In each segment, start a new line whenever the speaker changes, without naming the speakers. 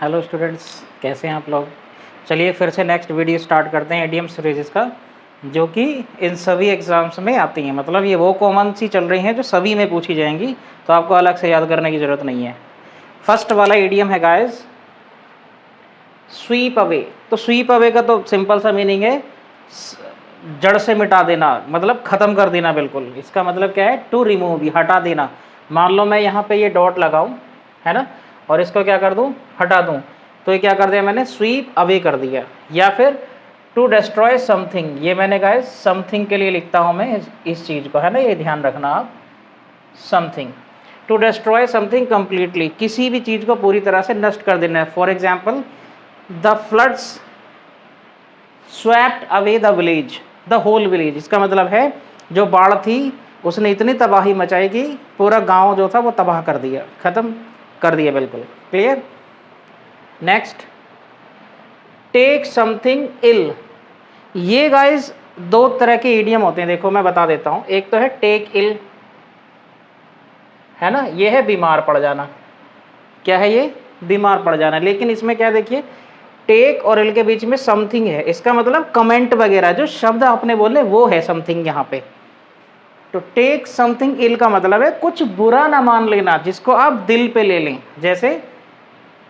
Hello students, कैसे हैं आप लोग। चलिए फिर से नेक्स्ट वीडियो स्टार्ट करते हैं इडियम सीरीज का, जो कि इन सभी एग्जाम्स में आती हैं। मतलब ये वो कॉमन सी चल रही हैं जो सभी में पूछी जाएंगी, तो आपको अलग से याद करने की ज़रूरत नहीं है। फर्स्ट वाला इडियम है गाइस, स्वीप अवे। तो स्वीप अवे का तो सिंपल सा मीनिंग है जड़ से मिटा देना, मतलब ख़त्म कर देना बिल्कुल। इसका मतलब क्या है, टू रिमूव, हटा देना। मान लो मैं यहाँ पे ये डॉट लगाऊँ, है ना, और इसको क्या कर दूँ, हटा दूँ, तो ये क्या कर दिया मैंने, स्वीप अवे कर दिया। या फिर टू डिस्ट्रॉय समथिंग, ये मैंने कहा समथिंग के लिए लिखता हूँ मैं इस चीज़ को, है ना, ये ध्यान रखना आप। Something, to destroy something completely, किसी भी चीज़ को पूरी तरह से नष्ट कर देना है। For example, the floods swept away the village, the whole village. इसका मतलब है जो बाढ़ थी उसने इतनी तबाही मचाई कि पूरा गांव जो था वो तबाह कर दिया, ख़त्म कर दिया बिल्कुल। क्लियर। नेक्स्ट, टेक समथिंग इल। ये गाइस दो तरह के इडियम होते हैं, देखो मैं बता देता हूँ। एक तो है टेक इल, है ना, ये है बीमार पड़ जाना। क्या है ये, बीमार पड़ जाना। लेकिन इसमें क्या, देखिए टेक और इल के बीच में समथिंग है। इसका मतलब कमेंट वगैरह जो शब्द आपने बोले वो है समथिंग यहाँ पे। तो टेक समथिंग इल का मतलब है कुछ बुरा ना मान लेना जिसको आप दिल पे ले लें। जैसे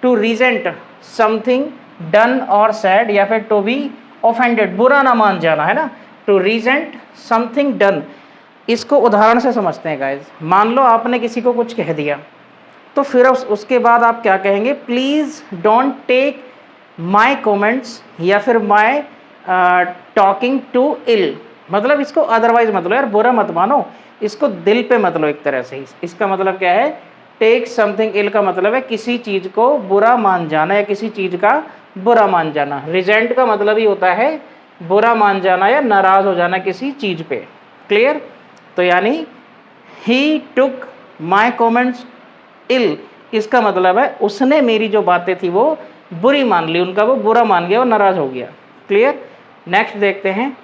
टू रिजेंट समथिंग डन और सैड, या फिर टू बी ऑफेंडेड, बुरा ना मान जाना, है ना। टू रिजेंट समथिंग डन, इसको उदाहरण से समझते हैं गाइज। मान लो आपने किसी को कुछ कह दिया, तो फिर उसके बाद आप क्या कहेंगे, please don't take my comments या फिर माई टॉकिंग टू इल। मतलब इसको अदरवाइज मत लो यार, बुरा मत मानो, इसको दिल पे मत लो एक तरह से। इसका मतलब क्या है, टेक समथिंग इल का मतलब है किसी चीज़ को बुरा मान जाना या किसी चीज़ का बुरा मान जाना। रिजेंट का मतलब ही होता है बुरा मान जाना या नाराज़ हो जाना किसी चीज़ पे। क्लियर। तो यानी ही टुक माई कॉमेंट्स इल, इसका मतलब है उसने मेरी जो बातें थी वो बुरी मान ली, उनका वो बुरा मान गया, वो नाराज़ हो गया। क्लियर। नेक्स्ट देखते हैं,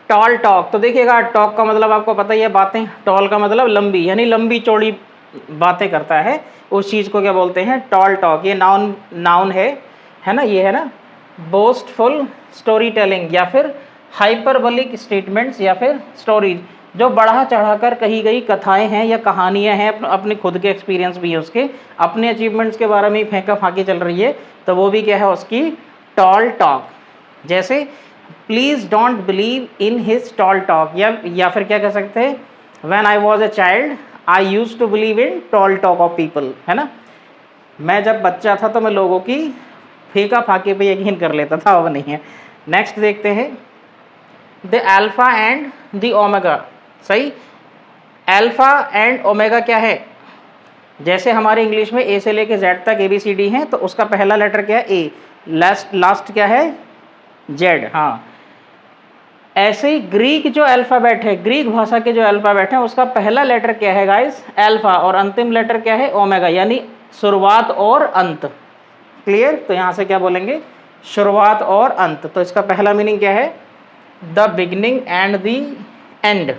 टॉल टॉक। तो देखिएगा, टॉक का मतलब आपको पता ही है, बातें। टॉल का मतलब लंबी, यानी लंबी चौड़ी बातें करता है, उस चीज़ को क्या बोलते हैं, टॉल टॉक। ये नाउन है ना, ये है ना। बोस्टफुल स्टोरी टेलिंग, या फिर हाइपरबोलिक स्टेटमेंट्स या फिर स्टोरीज, जो बढ़ा चढ़ाकर कही गई कथाएं हैं या कहानियां हैं, अपने खुद के एक्सपीरियंस भी है उसके, अपने अचीवमेंट्स के बारे में फेंका फाकी चल रही है, तो वो भी क्या है उसकी टॉल टॉक। जैसे please don't believe in his tall talk, या फिर क्या कह सकते हैं, when I was a child I used to believe in tall talk of people, है ना। मैं जब बच्चा था तो मैं लोगों की फेंका फाके पे यकीन कर लेता था, अब नहीं है। नेक्स्ट देखते हैं, the alpha and the omega. सही, अल्फा एंड ओमेगा क्या है, जैसे हमारे इंग्लिश में ए से लेके जेड तक ABCD हैं, तो उसका पहला लेटर क्या है, ए, लास्ट क्या है, जेड। हाँ, ऐसे ही ग्रीक जो अल्फ़ाबेट है, ग्रीक भाषा के जो अल्फ़ाबेट हैं, उसका पहला लेटर क्या है गाइस, अल्फ़ा, और अंतिम लेटर क्या है, ओमेगा, यानी शुरुआत और अंत। क्लियर। तो यहाँ से क्या बोलेंगे, शुरुआत और अंत। तो इसका पहला मीनिंग क्या है, the beginning and the end,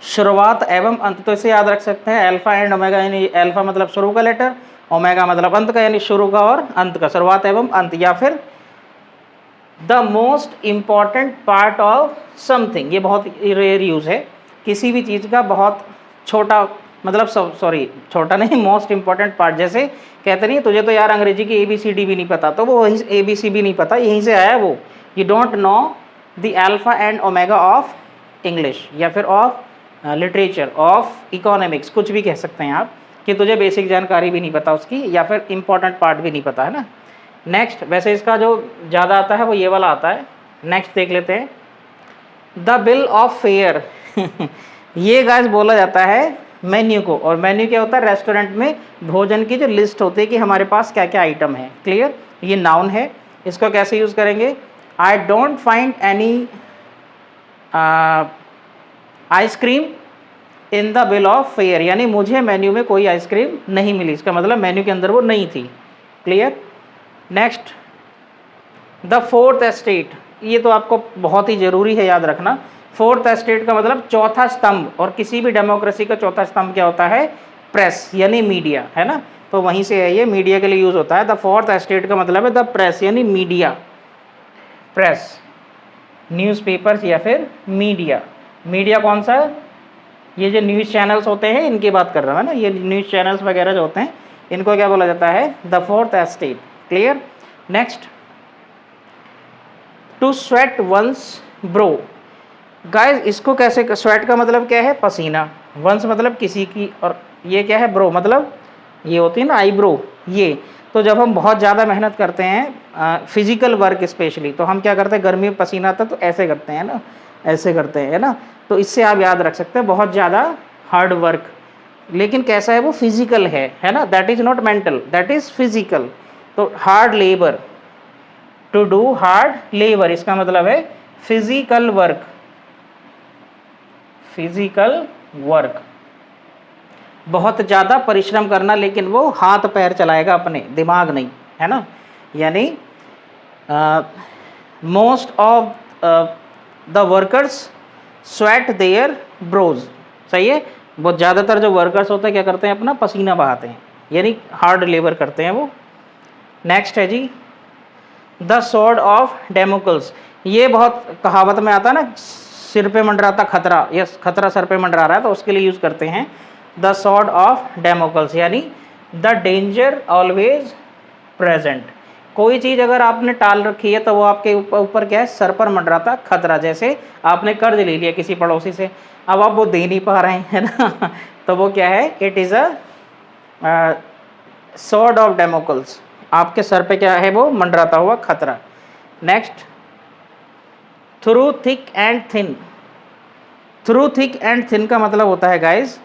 शुरुआत एवं अंत। तो इसे याद रख सकते हैं, अल्फ़ा एंड ओमेगा, यानी अल्फ़ा मतलब शुरू का लेटर, ओमेगा मतलब अंत का, यानी शुरू का और अंत का, शुरुआत एवं अंत। या फिर the most important part of something, ये बहुत रेयर यूज़ है, किसी भी चीज़ का बहुत छोटा, मतलब सॉरी छोटा नहीं, मोस्ट इम्पॉर्टेंट पार्ट। जैसे कहते नहीं, तुझे तो यार अंग्रेजी की ABCD भी नहीं पता, तो वो वहीं ABC भी नहीं पता, यहीं से आया वो। You don't know the alpha and omega of English, या फिर ऑफ लिटरेचर, ऑफ इकोनॉमिक्स, कुछ भी कह सकते हैं आप, कि तुझे बेसिक जानकारी भी नहीं पता उसकी, या फिर इम्पॉर्टेंट पार्ट भी नहीं पता, है ना। नेक्स्ट, वैसे इसका जो ज़्यादा आता है वो ये वाला आता है। नेक्स्ट देख लेते हैं, द बिल ऑफ फेयर। ये गाइस बोला जाता है मेन्यू को, और मेन्यू क्या होता है, रेस्टोरेंट में भोजन की जो लिस्ट होती है कि हमारे पास क्या क्या आइटम है। क्लियर। ये नाउन है, इसको कैसे यूज़ करेंगे, I don't find any ice cream in the bill of fair, यानी मुझे मेन्यू में कोई आइसक्रीम नहीं मिली, इसका मतलब मेन्यू के अंदर वो नहीं थी। Clear. Next, the fourth estate. ये तो आपको बहुत ही ज़रूरी है याद रखना। फोर्थ एस्टेट का मतलब चौथा स्तंभ, और किसी भी डेमोक्रेसी का चौथा स्तंभ क्या होता है, प्रेस, यानी मीडिया, है ना। तो वहीं से है, ये मीडिया के लिए यूज़ होता है। द फोर्थ एस्टेट का मतलब है द प्रेस, यानी मीडिया, प्रेस, न्यूज़पेपर्स या फिर मीडिया। मीडिया कौन सा है? ये जो न्यूज़ चैनल्स होते हैं इनकी बात कर रहा हूँ, है ना, ये न्यूज़ चैनल्स वगैरह जो होते हैं इनको क्या बोला जाता है? The fourth estate. Clear. Next, to sweat one's brow. Guys इसको कैसे, स्वेट का मतलब क्या है? पसीना, वंस मतलब किसी की, और ये क्या है? ब्रो मतलब ये होती है ना आईब्रो, ये। तो जब हम बहुत ज़्यादा मेहनत करते हैं फिजिकल वर्क स्पेशली, तो हम क्या करते हैं? गर्मी में पसीना आता तो ऐसे करते हैं ना, ऐसे करते हैं, है ना। तो इससे आप याद रख सकते हैं बहुत ज़्यादा हार्ड वर्क, लेकिन कैसा है? वो फिजिकल है ना, that is not mental, that is physical. तो hard labour, to do hard labour, इसका मतलब है फिजिकल वर्क, फिजिकल वर्क, बहुत ज़्यादा परिश्रम करना, लेकिन वो हाथ पैर चलाएगा अपने, दिमाग नहीं, है ना। यानी most of the workers sweat their brows, सही है। बहुत ज़्यादातर जो वर्कर्स होते हैं क्या करते हैं? अपना पसीना बहाते हैं, यानी हार्ड लेबर करते हैं वो। नेक्स्ट है जी द स्वॉर्ड ऑफ डेमोक्ल्स। ये बहुत कहावत में आता है ना, सिर पे मंडराता खतरा, यस, खतरा सर पे मंडरा रहा है, तो उसके लिए यूज़ करते हैं द स्वॉर्ड ऑफ डेमोक्ल्स, यानी द डेंजर ऑलवेज प्रेजेंट। कोई चीज़ अगर आपने टाल रखी है तो वो आपके ऊपर क्या है? सर पर मंडराता खतरा। जैसे आपने कर्ज ले लिया किसी पड़ोसी से, अब आप वो दे नहीं पा रहे हैं, है ना, तो वो क्या है? It is a sword of Damocles, आपके सर पे क्या है? वो मंडराता हुआ खतरा। Next, through thick and thin. Through thick and thin का मतलब होता है गाइस,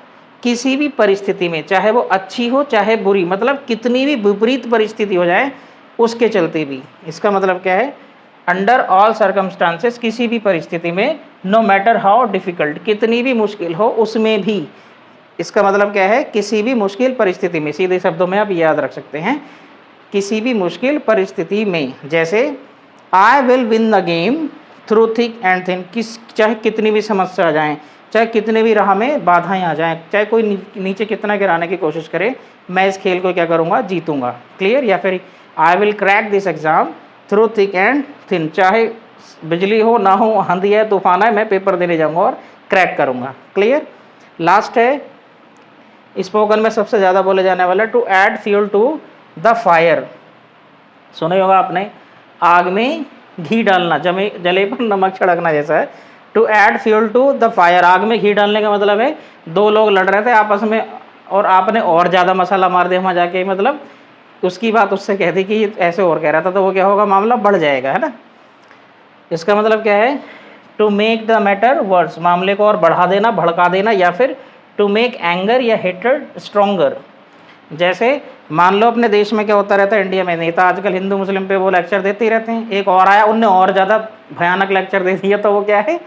किसी भी परिस्थिति में, चाहे वो अच्छी हो चाहे बुरी, मतलब कितनी भी विपरीत परिस्थिति हो जाए उसके चलते भी, इसका मतलब क्या है? अंडर ऑल सर्कमस्टांसेस, किसी भी परिस्थिति में, नो मैटर हाउ डिफिकल्ट, कितनी भी मुश्किल हो उसमें भी, इसका मतलब क्या है? किसी भी मुश्किल परिस्थिति में, सीधे शब्दों में आप याद रख सकते हैं, किसी भी मुश्किल परिस्थिति में। जैसे I will win the game through thick and thin, चाहे कितनी भी समस्या आ जाएं, चाहे कितने भी राह में बाधाएं आ जाएं, चाहे कोई नीचे कितना गिराने की कोशिश करे, मैं इस खेल को क्या करूंगा? जीतूंगा। क्लियर। या फिर I will crack this exam through thick and thin, चाहे बिजली हो ना हो, आंधी है तूफान है, मैं पेपर देने जाऊंगा और क्रैक करूंगा। क्लियर। लास्ट है स्पोकन में सबसे ज़्यादा बोले जाने वाला, to add fuel to the fire. सुने होगा आपने, आग में घी डालना, जले पर नमक छिड़कना जैसा है। To add fuel to the fire, आग में घी डालने का मतलब है दो लोग लड़ रहे थे आपस में और आपने और ज़्यादा मसाला मार दिया वहाँ जाके, मतलब उसकी बात उससे कह दी कि ये ऐसे और कह रहा था, तो वो क्या होगा? मामला बढ़ जाएगा, है ना। इसका मतलब क्या है? To make the matter worse, मामले को और बढ़ा देना, भड़का देना, या फिर टू मेक एंगर या हेट्रेड स्ट्रोंगर। जैसे मान लो अपने देश में क्या होता रहता है, इंडिया में, नेता आजकल हिंदू मुस्लिम पे वो लेक्चर देते ही रहते हैं, एक और आया उनने और ज़्यादा भयानक लेक्चर दे दिया, तो वो क्या है?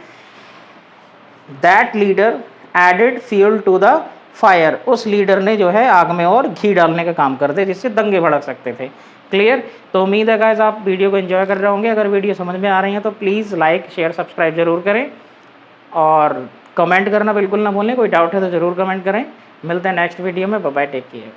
That leader added fuel to the fire, उस लीडर ने जो है आग में और घी डालने का काम कर दिया, जिससे दंगे भड़क सकते थे। क्लियर। तो उम्मीद है गाइस आप वीडियो को एंजॉय कर रहे होंगे। अगर वीडियो समझ में आ रही है तो प्लीज़ लाइक शेयर सब्सक्राइब जरूर करें, और कमेंट करना बिल्कुल ना भूलें, कोई डाउट है तो ज़रूर कमेंट करें। मिलते हैं नेक्स्ट वीडियो में, बाय बाय, टेक केयर।